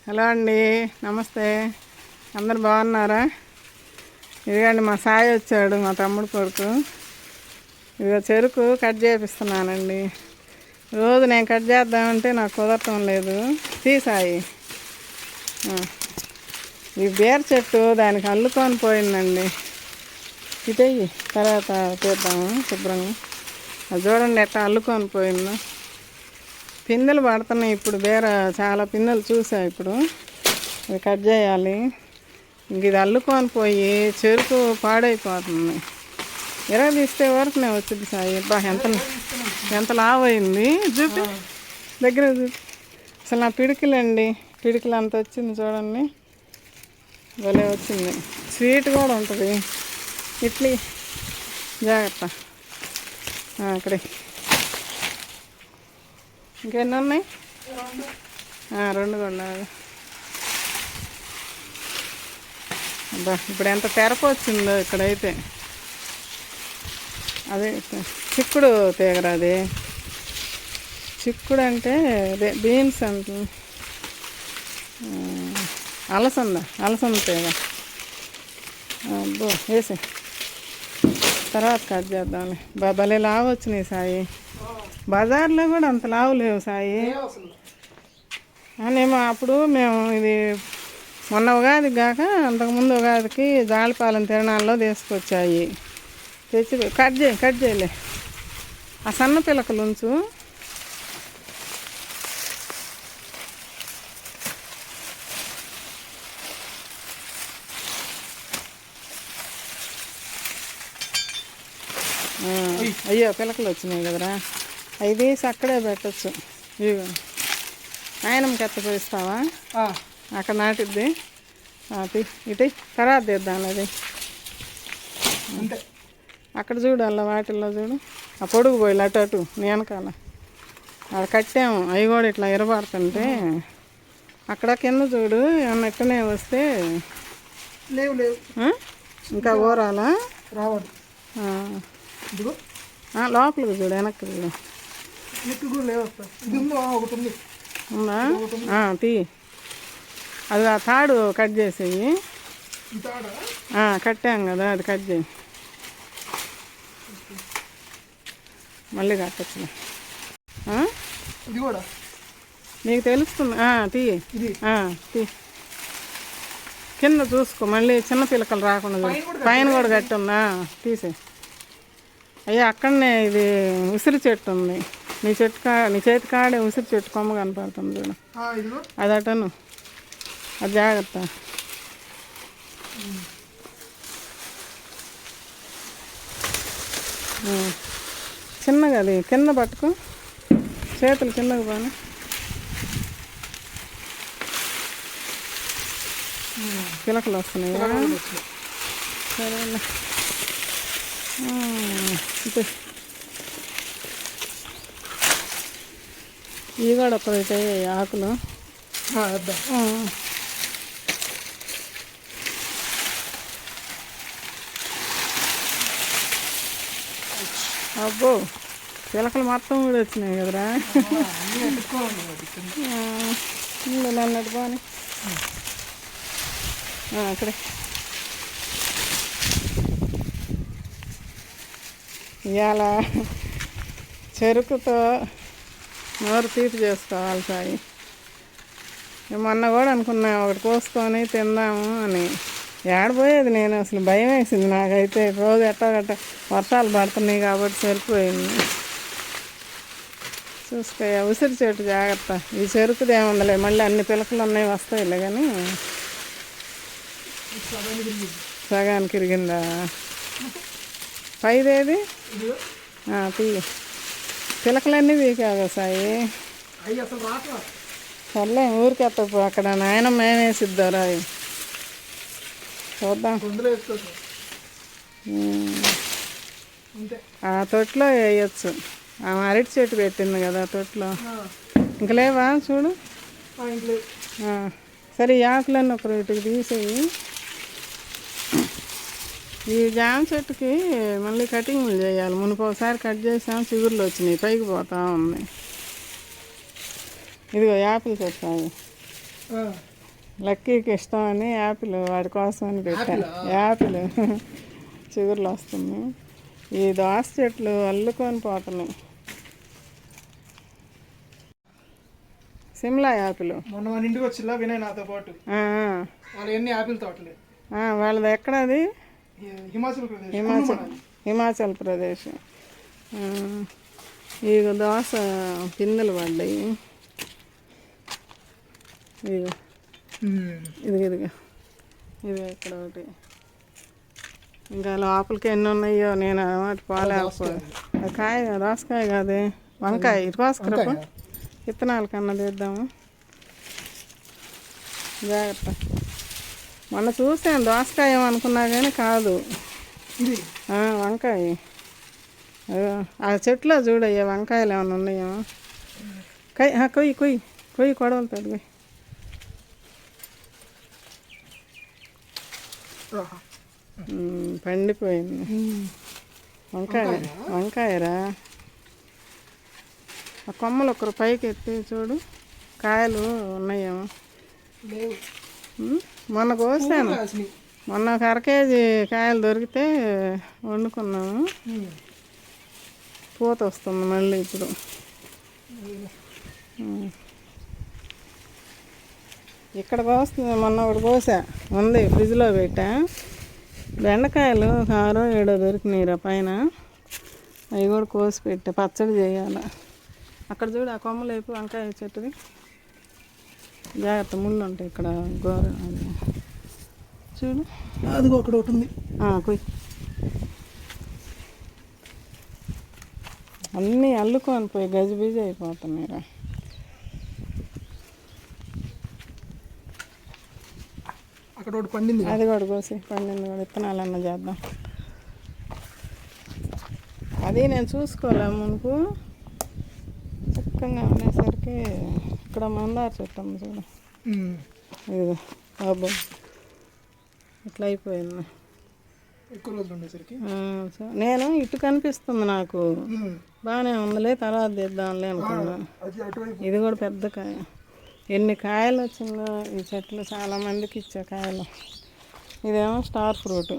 Hello అండి, నమస్తే. అందరు బాగున్నారా? ఇదిగండి మా సాయి వచ్చాడు, మా తమ్ముడు కొడుకు. ఇదిగో చెరుకు కట్ చేపిస్తున్నానండి. రోజు నేను కట్ చేద్దామంటే నాకు కుదరటం లేదు. సాయి, ఈ బీర చెట్టు దానికి అల్లుకొని పోయిందండి. ఇటయ్యి తర్వాత తీద్దాము శుభ్రంగా. అది చూడండి ఎట్లా అల్లుకొని పోయిందో. పిందెలు పడుతున్నాయి ఇప్పుడు. బీర చాలా పిందెలు చూసా ఇప్పుడు. అది కట్ చేయాలి. ఇంక ఇది అల్లుకొని పోయి చెరుకు పాడైపోతుంది. తీస్తే వరకునే వచ్చింది సాయి. ఎంత లావు అయింది చూపి, దగ్గర చూపి. అసలు నా పిడికిలండి, పిడికిలు అంత వచ్చింది చూడండి. భలే వచ్చింది. స్వీట్ కూడా ఉంటుంది. ఇడ్లీ జాగ్రత్త. అక్కడే ఇంకెన్ని ఉన్నాయి? 2 కూడా. అబ్బా, ఇప్పుడు ఎంత తెరప వచ్చిందో ఇక్కడైతే. అదే చిక్కుడు తీగరా అది. చిక్కుడు అంటే అదే బీన్స్ అంట. అలసంద తీగ. అబ్బో, వేసే తర్వాత కట్ చేద్దాంలే. భలే లావు వచ్చినాయి సాయి. బజార్లో కూడా అంత లావు లేవు సాయి. అనేమో అప్పుడు మేము ఇది మొన్న ఉగాది కాక అంతకుముందు ఉగాదికి జాలిపాలెం తిరణాల్లో తీసుకొచ్చాయి. తెచ్చి కట్ చేయలే. ఆ సన్న పిలకలు ఉంచు. అయ్యో, పిలకలు వచ్చినాయి కదరా. అవి తీసి అక్కడే పెట్టచ్చు. ఇవి ఆయనమ్మకి ఎత్తపోయిస్తావా? అక్కడ నాటిద్ది. ఇటు తర్వాత తీద్దాం. అది అక్కడ చూడు, అలా వాటిల్లో చూడు. ఆ పొడుగు పోయి అటు అటు వెనకాల అది కట్టాము. అవి కూడా ఇట్లా ఎరబడుతుంటే అక్కడ కింద చూడు. ఏమన్నా ఎక్కనే వస్తే లేవు. ఇంకా ఊరాలా రావద్దు. లోపలికి చూడు, వెనక్కి చూడు. ఉందా? తీ. అది ఆ తాడు కట్ చేసేయి. కట్టాం కదా, అది కట్ చేయి. మళ్ళీ కట్టచ్చులే. నీకు తెలుస్తుంది. తీ. తీ. కింద చూసుకో, మళ్ళీ చిన్న పిలకలు రాకుండా. పైన కూడా కట్టుందా? తీసే. అయ్యా, అక్కడనే ఇది ఉసిరి చెట్టు ఉంది. నీ చేతి కాడే ఉసిరి చెట్టు కొమ్మ కనపడుతుంది చూడు. అది అటను. అది జాగ్రత్త. చిన్నగా అది కింద పట్టుకో, చేతులు కిందకు పోను. పిలకలు వస్తున్నాయా? సరేలే. ఇవి కూడా ఒకరైతే ఆకులు. అబ్బో, పిలకలు మొత్తం కూడా వచ్చినాయి కదరా. నన్నట్టు బాగా అక్కడే. ఇవాళ చెరుకుతో నోరు తీపి చేసుకోవాలి సాయి. మొన్న కూడా అనుకున్నా ఒకటి కోసుకొని తిందాము అని. ఏడపోయేది నేను, అసలు భయం వేసింది నాకైతే. రోజు ఎట్టగట్ట వర్షాలు పడుతున్నాయి కాబట్టి సరిపోయింది. చూసుకో, ఉసిరి చెట్టు జాగ్రత్త. ఈ చెరుకుది ఏముందలే, మళ్ళీ అన్ని పిలకలు ఉన్నాయి వస్తాయిలే. కానీ సగానికి ఇరిగిందా? పైదేది? తీ. పిలకలన్నీ వీకాగా సాయి. సర్లే, ఊరికి ఎత్తపో. అక్కడ నాయన మేమేసిద్దారా అవి. చూద్దాం. ఆ తొట్లో వేయచ్చు. ఆమె అరటి చెట్టు పెట్టింది కదా తొట్లో. ఇంక లేవా చూడు. సరే, ఈ ఆకులన్నీ ఒక రేటుకి తీసేయి. ఈ జామ చెట్టుకి మళ్ళీ కటింగ్లు చేయాలి. మునుపు ఒకసారి కట్ చేసాం, చిగుర్లు వచ్చినాయి, పైకి పోతా ఉన్నాయి. ఇదిగో యాపిల్ చెట్టు. లక్కీకి ఇష్టం అని యాపిల్ వాడి కోసం అని పెట్టా. యాపిల్ చిగురులు వస్తుంది. ఈ దోస చెట్లు అల్లుకొని పోతున్నాయి. సిమ్లా యాపిల్. మొన్న మన ఇంటికి వచ్చిలా వినయ్ నాతో పాటు. వాళ్ళు ఎన్ని యాపిల్ తోటలే. వాళ్ళది ఎక్కడది? హిమాచల్ హిమాచల్ ప్రదేశ్. ఇక దోస పిందెలు పడ్డాయి. ఇదిగా ఇది ఇక్కడ ఒకటి. ఇంకా లోపలికి ఎన్ని ఉన్నాయో నేను వాటి పోలేకపోయి. కాయ దోసకాయ కాదే, వంకాయ. ఇటు కోసుకురప్ప, విత్తనాల కన్నా తీద్దాము. జాగ్రత్త. మొన్న చూసాను దోసకాయ ఏమనుకున్నా కానీ కాదు, వంకాయ. ఆ చెట్లో చూడయ్యా వంకాయలు ఏమైనా ఉన్నాయో. కొయ్యి కొయ్యి కొయ్యి కొడవలుతాడు. కొయ్యి. పండిపోయింది వంకాయరా. ఆ కొమ్మలు ఒకరు పైకి ఎత్తి చూడు, కాయలు ఉన్నాయేమో. మొన్న కోసాను, మొన్న ఒక 1/2 కేజీ కాయలు దొరికితే వండుకున్నాము. పూత వస్తుంది మళ్ళీ ఇప్పుడు. ఇక్కడ కోస్తుంది. మొన్న ఒకటి కోసా, ఉంది ఫ్రిడ్జ్లో పెట్టా. బెండకాయలు 6 7 దొరికినాయిరా పైన. అవి కూడా కోసి పెట్టా, పచ్చడి చేయాలి. అక్కడ చూడు ఆ కొమ్మలు వేపు వంకాయ చెట్టుది. జాగ్రత్త, ముళ్ళు ఉంటాయి ఇక్కడ. గోర చూడు, అది అక్కడ ఒకటి ఉంది. కొయ్యి. అన్నీ అల్లుకొని పోయి గజిబిజి అయిపోతున్నాయిరా. అక్కడ ఒకటి పండింది, అది కూడా కోసి పండింది కూడా. విత్తనాలన్నా చేద్దాం. అది నేను చూసుకోలే మునుపు. చక్కగా ఉండేసరికి ఇక్కడ మందార చెట్టు ఉంది చూడు. ఇది బాబు ఇట్లా అయిపోయింది. ఎక్కువ రోజులు ఉండేసరికి నేను ఇటు కనిపిస్తుంది నాకు. బాగానే ఉందిలే, తర్వాత తెద్దాంలే అనుకున్నా. ఇది కూడా పెద్ద కాయ. ఎన్ని కాయలు వచ్చిందో ఈ చెట్లు. చాలామందికి ఇచ్చా కాయలు. ఇదేమో స్టార్ ఫ్రూట్,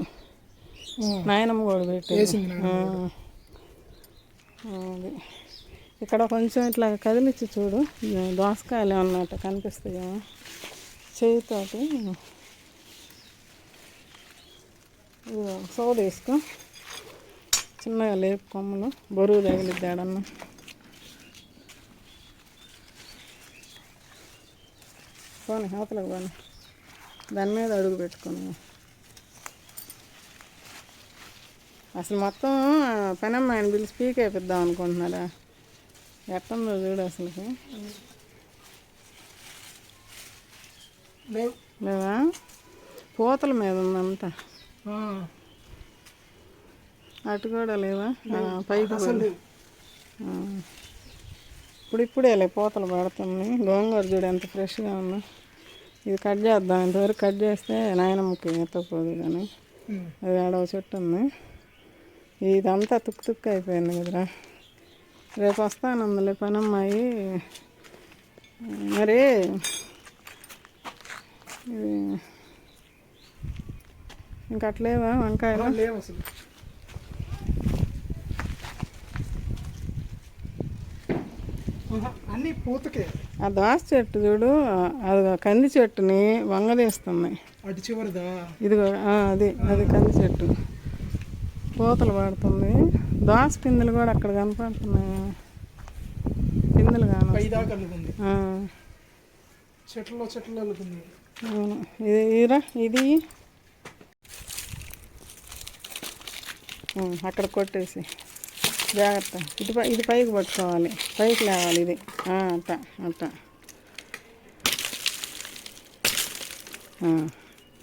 నాయనమ్మ కూడా పెట్టి. అది ఇక్కడ కొంచెం ఇట్లా కదిలిచ్చి చూడు, దోసకాయలు ఏమన్నట్టు కనిపిస్తాయేమో చేయితోటి. సోద వేసుకో, చిన్నగా లేపు కొమ్మలు, బరువు తగిలిద్దాడన్నా. పోనీ అవతలకు పోనీ, దాని మీద అడుగు పెట్టుకున్నాను. అసలు మొత్తం పనమ్మాయిని పిలిచి పీకేపిద్దాం అనుకుంటున్నారా? ఎట్టుందో చూడు అసలుకి. లేవా? పూతల మీద ఉందంతా. అటు కూడా లేవా? పైకి ఇప్పుడే పూతలు పడుతుంది. గోంగూర చూడు ఎంత ఫ్రెష్గా ఉందో. ఇది కట్ చేద్దాం. ఇంతవరకు కట్ చేస్తే నాయనమ్మకి ఎత్తకపోదు కానీ. అది ఆడవ చెట్టు ఉంది. ఇదంతా తుక్కు తుక్కు అయిపోయింది కదరా. రేపు వస్తానుందిలే పనమ్మాయి. మరి ఇది ఇంకా అట్లేవా వంకాయలు? లేవు అసలు. అన్ని పూతకే. ఆ దోస చెట్టు చూడు, అది కంది చెట్టుని వంగదీస్తుంది. అటు చివరిదా? ఇదిగో అది కంది చెట్టు పూతలు పడుతుంది. దోస పిందెలు కూడా అక్కడ కనపడుతున్నాయి. పిందెలు కాను చెట్లు అల్లుతుంది. ఇది ఇరా, ఇది అక్కడ కొట్టేసి జాగ్రత్త. ఇది పైకి పట్టుకోవాలి, పైకి లేవాలి. ఇది అట్ట అట్ట.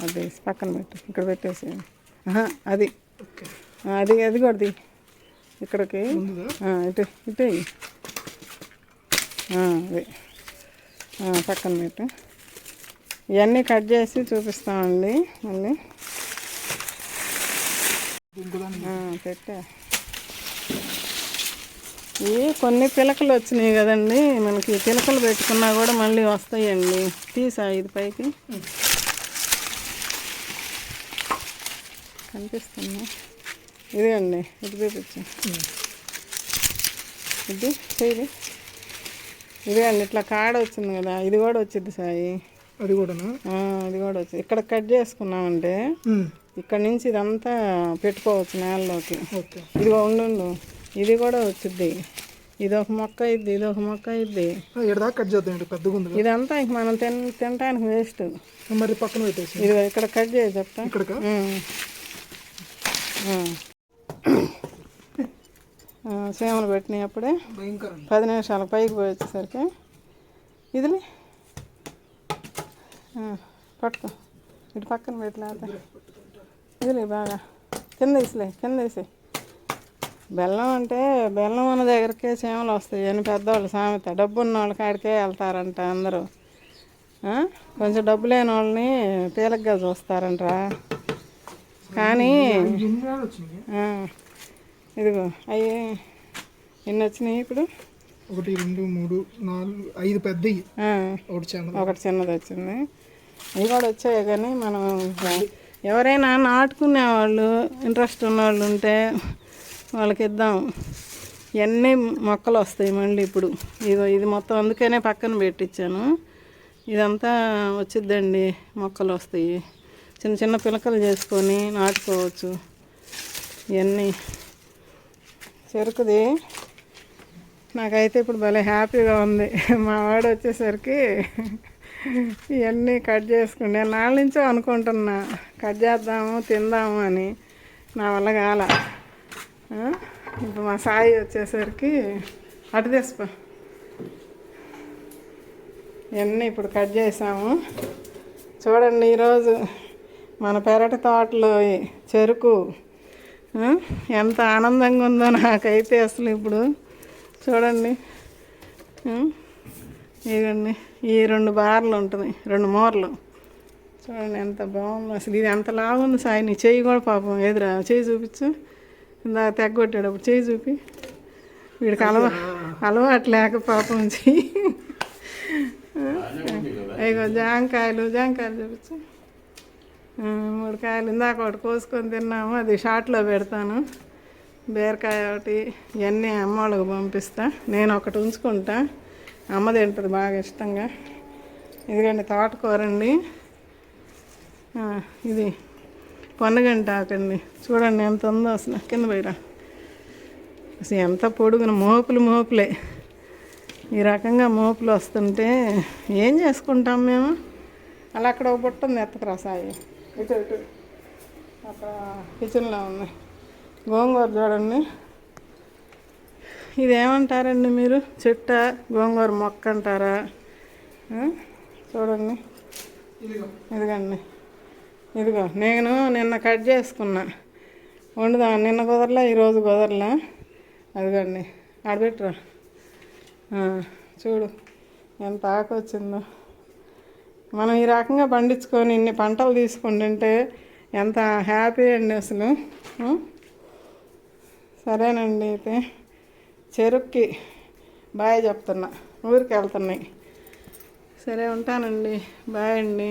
అది పక్కన పెట్టు, ఇక్కడ పెట్టేసి. అది అది అది కూడా ఇక్కడికి ఇటు ఇటు. అది పక్కన పెట్టు. ఇవన్నీ కట్ చేసి చూపిస్తామండి మళ్ళీ. పెట్టా. ఇవి కొన్ని పిలకలు వచ్చినాయి కదండి, మనకి పిలకలు పెట్టుకున్నా కూడా మళ్ళీ వస్తాయండి. తీసా ఇది పైకి కనిపిస్తుంది. ఇదే అండి, ఇది చూపించు. ఇది చేయి. ఇదే అండి, ఇట్లా కాడ వచ్చింది కదా, ఇది కూడా వచ్చింది సాయి. అది కూడానా? అది కూడా వచ్చింది. ఇక్కడ కట్ చేసుకున్నామంటే ఇక్కడ నుంచి ఇదంతా పెట్టుకోవచ్చు నేలలోకి. ఇది ఉండు, ఇది కూడా వచ్చింది. ఇది ఒక మొక్క ఇద్ది, ఇది ఒక మొక్క ఇద్ది. కట్ చేద్దాం, పెద్దగా ఉంది ఇదంతా ఇంక మనం తినటానికి వేస్ట్. మరి పక్కన పెట్టేసి ఇది ఇక్కడ కట్ చేయ చెప్తా. ఇక్కడ 7 చీమలు పెట్టినాయి అప్పుడే 10 నిమిషాలు పైకి పోయి వచ్చేసరికి ఇదిలే పట్టుకో, ఇటు పక్కన పెట్టలేదా, ఇదిలే బాగా కింద వేసి. బెల్లం అంటే బెల్లం ఉన్న దగ్గరకే చీమలు వస్తాయి అని పెద్దవాళ్ళు సామెత. డబ్బు ఉన్న వాళ్ళ కాడికే వెళ్తారంట అందరూ. కొంచెం డబ్బు లేని వాళ్ళని తేలిగ్గా చూస్తారంటరా. కానీ ఇదిగో అవి ఎన్ని వచ్చినాయి ఇప్పుడు? 1 2 3 4 5 పెద్దవి, ఒకటి చిన్నది వచ్చింది. ఇవి కూడా వచ్చాయి. కానీ మనం ఎవరైనా నాటుకునే వాళ్ళు ఇంట్రెస్ట్ ఉన్నవాళ్ళు ఉంటే వాళ్ళకి ఇద్దాం. ఇవన్నీ మొక్కలు వస్తాయి మళ్ళీ ఇప్పుడు. ఇదిగో ఇది మొత్తం అందుకనే పక్కన పెట్టించాను. ఇదంతా వచ్చిద్దండి, మొక్కలు వస్తాయి. చిన్న చిన్న పిలకలు చేసుకొని నాటుకోవచ్చు. ఇవన్నీ చెరుకుది నాకైతే ఇప్పుడు భలే హ్యాపీగా ఉంది. మా వాడు వచ్చేసరికి ఇవన్నీ కట్ చేసుకుని నేను నాళ్ళ నుంచో అనుకుంటున్నా కట్ చేద్దాము తిందాము అని, నా వల్ల కాల. ఇప్పుడు మా సాయి వచ్చేసరికి అటు తెసిపో. ఇవన్నీ ఇప్పుడు కట్ చేసాము. చూడండి, ఈరోజు మన పెరటి తోటలో చెరుకు ఎంత ఆనందంగా ఉందో నాకైతే అసలు. ఇప్పుడు చూడండి, ఇదండి ఈ 2 బార్లు ఉంటుంది, 2 మూరలు. చూడండి ఎంత బాగుంది అసలు. ఇది ఎంత లాగుంది సాయి. నీ చెయ్యి కూడా పాపం ఎదురా, చెయ్యి చూపించు. ఇందాక తెగ్గొట్టాడప్పుడు చెయ్యి చూపి. వీడికి అలవాటు లేక పాపం చెయ్యి. అయ్యో జాంకాయలు చూపించు. 3 కాయలు ఇందాక ఒకటి కోసుకొని తిన్నాము, అది షార్ట్లో పెడతాను. బీరకాయ ఒకటి, ఇవన్నీ అమ్మ వాళ్ళకి పంపిస్తా. నేను ఒకటి ఉంచుకుంటా, అమ్మ తింటుంది బాగా ఇష్టంగా. ఇదిగండి తోటకూరండి, ఇది పొన్నగంట ఆకండి. చూడండి ఎంత ఉందో అసలు. కింద పోయిరా, అసలు ఎంత పొడుగున మోపులే. ఈ రకంగా మోపులు వస్తుంటే ఏం చేసుకుంటాం మేము. అలా అక్కడ ఒక బుట్ట ఉంది, ఎత్తకరా సాయి. ఇటు అక్కడ కిచెన్లో ఉంది గోంగూర. చూడండి, ఇదేమంటారండి మీరు? చెట్ట గోంగూర మొక్క అంటారా? చూడండి, ఇదిగండి. ఇదిగో నేను నిన్న కట్ చేసుకున్నా వండుదాం. నిన్న కుదరలా, ఈరోజు కుదరలా. అదిగండి ఆడబెట్టురా. చూడు ఎంత ఆకు వచ్చిందో. మనం ఈ రకంగా పండించుకొని ఇన్ని పంటలు తీసుకుంటుంటే ఎంత హ్యాపీ అండి అసలు. సరేనండి, అయితే చెరుక్కి బాయ్ చెప్తున్నా, ఊరికి వెళ్తున్నాయి. సరే ఉంటానండి, బాయ్ అండి.